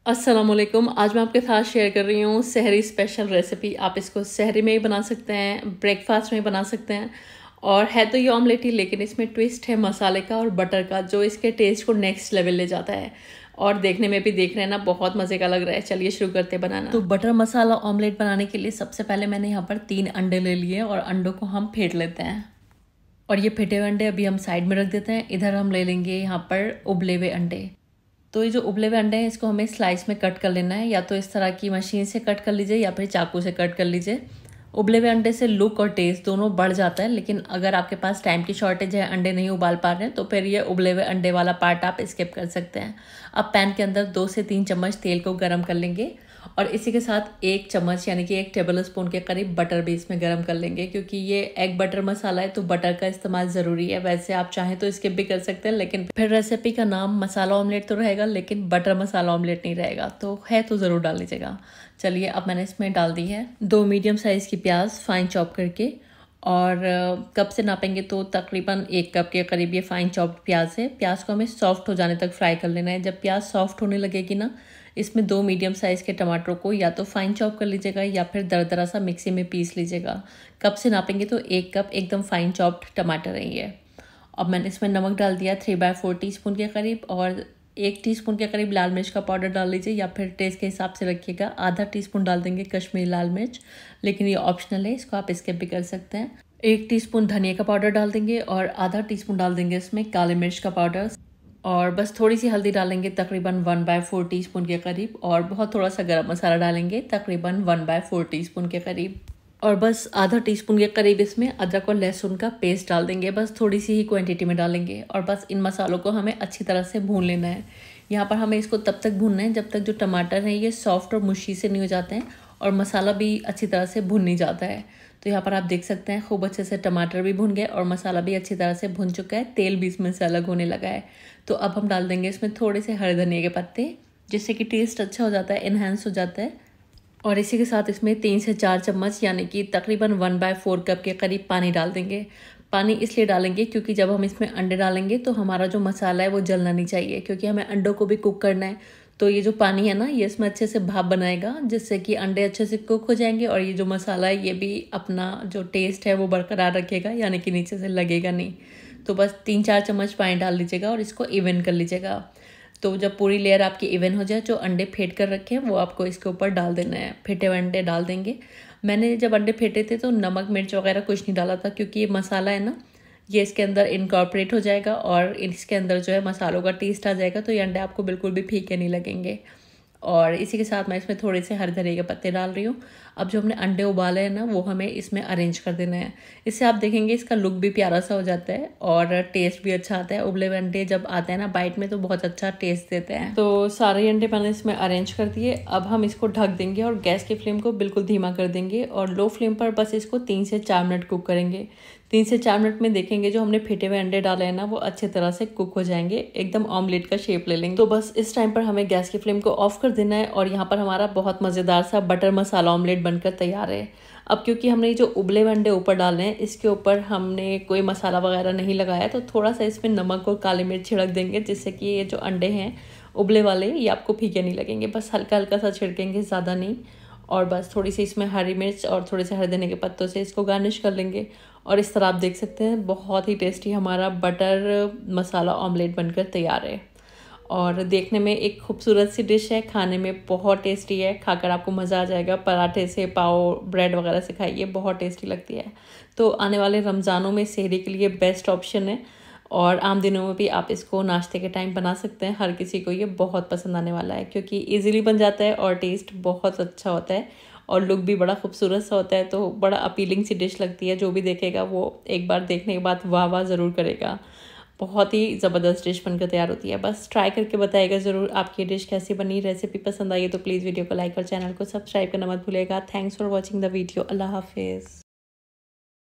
अस्सलामुअलैकुम। आज मैं आपके साथ शेयर कर रही हूँ सहरी स्पेशल रेसिपी। आप इसको सहरी में ही बना सकते हैं, ब्रेकफास्ट में बना सकते हैं। और है तो ये ऑमलेट ही, लेकिन इसमें ट्विस्ट है मसाले का और बटर का, जो इसके टेस्ट को नेक्स्ट लेवल ले जाता है। और देखने में भी देख रहे हैं ना, बहुत मज़े का लग रहा है। चलिए शुरू करते हैं बनाना। तो बटर मसाला ऑमलेट बनाने के लिए सबसे पहले मैंने यहाँ पर 3 अंडे ले लिए और अंडों को हम फेंट लेते हैं। और ये फेंटे हुए अंडे अभी हम साइड में रख देते हैं। इधर हम ले लेंगे यहाँ पर उबले हुए अंडे। तो ये जो उबले हुए अंडे हैं इसको हमें स्लाइस में कट कर लेना है, या तो इस तरह की मशीन से कट कर लीजिए या फिर चाकू से कट कर लीजिए। उबले हुए अंडे से लुक और टेस्ट दोनों बढ़ जाता है, लेकिन अगर आपके पास टाइम की शॉर्टेज है, अंडे नहीं उबाल पा रहे हैं, तो फिर ये उबले हुए अंडे वाला पार्ट आप स्किप कर सकते हैं। अब पैन के अंदर 2 से 3 चम्मच तेल को गर्म कर लेंगे और इसी के साथ 1 चम्मच यानी कि 1 टेबल स्पून के करीब बटर भी इसमें गर्म कर लेंगे, क्योंकि ये एग बटर मसाला है तो बटर का इस्तेमाल ज़रूरी है। वैसे आप चाहें तो स्किप भी कर सकते हैं, लेकिन फिर रेसिपी का नाम मसाला ऑमलेट तो रहेगा, लेकिन बटर मसाला ऑमलेट नहीं रहेगा। तो है तो ज़रूर डाल लीजिएगा। चलिए अब मैंने इसमें डाल दी है 2 मीडियम साइज़ की प्याज फाइन चॉप करके। और कप से नापेंगे तो तकरीबन 1 कप के करीब ये फाइन चॉप्ड प्याज है। प्याज को हमें सॉफ्ट हो जाने तक फ्राई कर लेना है। जब प्याज सॉफ्ट होने लगेगी ना, इसमें 2 मीडियम साइज़ के टमाटरों को या तो फाइन चॉप कर लीजिएगा या फिर दरदरा सा मिक्सी में पीस लीजिएगा। कप से नापेंगे तो 1 कप एकदम फाइन चॉप्ड टमाटर है ये। अब मैंने इसमें नमक डाल दिया 3/4 टीस्पून के करीब, और 1 टीस्पून के करीब लाल मिर्च का पाउडर डाल लीजिए या फिर टेस्ट के हिसाब से रखिएगा। आधा टीस्पून डाल देंगे कश्मीरी लाल मिर्च, लेकिन ये ऑप्शनल है, इसको आप स्किप भी कर सकते हैं। 1 टीस्पून धनिया का पाउडर डाल देंगे और आधा टीस्पून डाल देंगे इसमें काली मिर्च का पाउडर। और बस थोड़ी सी हल्दी डालेंगे तकरीबन 1/4 टीस्पून के करीब, और बहुत थोड़ा सा गरम मसाला डालेंगे तकरीबन 1/4 टीस्पून के करीब। और बस आधा टीस्पून के करीब इसमें अदरक और लहसुन का पेस्ट डाल देंगे, बस थोड़ी सी ही क्वांटिटी में डालेंगे। और बस इन मसालों को हमें अच्छी तरह से भून लेना है। यहाँ पर हमें इसको तब तक भूनना है जब तक जो टमाटर हैं ये सॉफ्ट और मुशी से नहीं हो जाते हैं और मसाला भी अच्छी तरह से भुन नहीं जाता है। तो यहाँ पर आप देख सकते हैं खूब अच्छे से टमाटर भी भुन गए और मसाला भी अच्छी तरह से भुन चुका है, तेल भी इसमें से अलग होने लगा है। तो अब हम डाल देंगे इसमें थोड़े से हरे धनिया के पत्ते, जिससे कि टेस्ट अच्छा हो जाता है, इन्हेंस हो जाता है। और इसी के साथ इसमें 3 से 4 चम्मच यानी कि तकरीबन 1/4 कप के करीब पानी डाल देंगे। पानी इसलिए डालेंगे क्योंकि जब हम इसमें अंडे डालेंगे तो हमारा जो मसाला है वो जलना नहीं चाहिए, क्योंकि हमें अंडों को भी कुक करना है। तो ये जो पानी है ना, ये इसमें अच्छे से भाप बनाएगा, जिससे कि अंडे अच्छे से कुक हो जाएंगे और ये जो मसाला है ये भी अपना जो टेस्ट है वो बरकरार रखेगा, यानी कि नीचे से लगेगा नहीं। तो बस 3-4 चम्मच पानी डाल लीजिएगा और इसको इवन कर लीजिएगा। तो जब पूरी लेयर आपकी इवन हो जाए, जो अंडे फेंट कर रखे हैं वो आपको इसके ऊपर डाल देना है। फेंटे हुए अंडे डाल देंगे। मैंने जब अंडे फेंटे थे तो नमक मिर्च वगैरह कुछ नहीं डाला था, क्योंकि ये मसाला है ना, ये इसके अंदर इनकॉर्पोरेट हो जाएगा और इसके अंदर जो है मसालों का टेस्ट आ जाएगा, तो ये अंडे आपको बिल्कुल भी फीके नहीं लगेंगे। और इसी के साथ मैं इसमें थोड़े से हरे धनिया के पत्ते डाल रही हूँ। अब जो हमने अंडे उबाले हैं ना, वो हमें इसमें अरेंज कर देना है। इससे आप देखेंगे इसका लुक भी प्यारा सा हो जाता है और टेस्ट भी अच्छा आता है। उबले हुए अंडे जब आते हैं ना बाइट में, तो बहुत अच्छा टेस्ट देते हैं। तो सारे अंडे मैंने इसमें अरेंज कर दिए। अब हम इसको ढक देंगे और गैस की फ्लेम को बिल्कुल धीमा कर देंगे और लो फ्लेम पर बस इसको 3 से 4 मिनट कुक करेंगे। 3 से 4 मिनट में देखेंगे जो हमने फेंटे हुए अंडे डाले हैं ना, वो अच्छे तरह से कुक हो जाएंगे, एकदम ऑमलेट का शेप ले लेंगे। तो बस इस टाइम पर हमें गैस की फ्लेम को ऑफ कर देना है और यहाँ पर हमारा बहुत मज़ेदार सा बटर मसाला ऑमलेट बनकर तैयार है। अब क्योंकि हमने जो उबले हुए अंडे ऊपर डाले हैं, इसके ऊपर हमने कोई मसाला वगैरह नहीं लगाया, तो थोड़ा सा इसमें नमक और काली मिर्च छिड़क देंगे, जिससे कि ये जो अंडे हैं उबले वाले ये आपको फीके नहीं लगेंगे। बस हल्का हल्का सा छिड़केंगे, ज़्यादा नहीं। और बस थोड़ी सी इसमें हरी मिर्च और थोड़े से हरे धनिया के पत्तों से इसको गार्निश कर लेंगे। और इस तरह आप देख सकते हैं बहुत ही टेस्टी हमारा बटर मसाला ऑमलेट बनकर तैयार है। और देखने में एक खूबसूरत सी डिश है, खाने में बहुत टेस्टी है। खाकर आपको मज़ा आ जाएगा। पराठे से, पाव, ब्रेड वगैरह से खाइए, बहुत टेस्टी लगती है। तो आने वाले रमज़ानों में सहरी के लिए बेस्ट ऑप्शन है, और आम दिनों में भी आप इसको नाश्ते के टाइम बना सकते हैं। हर किसी को ये बहुत पसंद आने वाला है, क्योंकि इजीली बन जाता है और टेस्ट बहुत अच्छा होता है और लुक भी बड़ा खूबसूरत सा होता है। तो बड़ा अपीलिंग सी डिश लगती है। जो भी देखेगा वो एक बार देखने के बाद वाह वाह ज़रूर करेगा। बहुत ही ज़बरदस्त डिश बनकर तैयार होती है। बस ट्राई करके बताइएगा ज़रूर आपकी डिश कैसी बनी। रेसिपी पसंद आई है तो प्लीज़ वीडियो को लाइक और चैनल को सब्सक्राइब करना मत भूलिएगा। Thanks for watching the video. अल्लाह हाफिज़।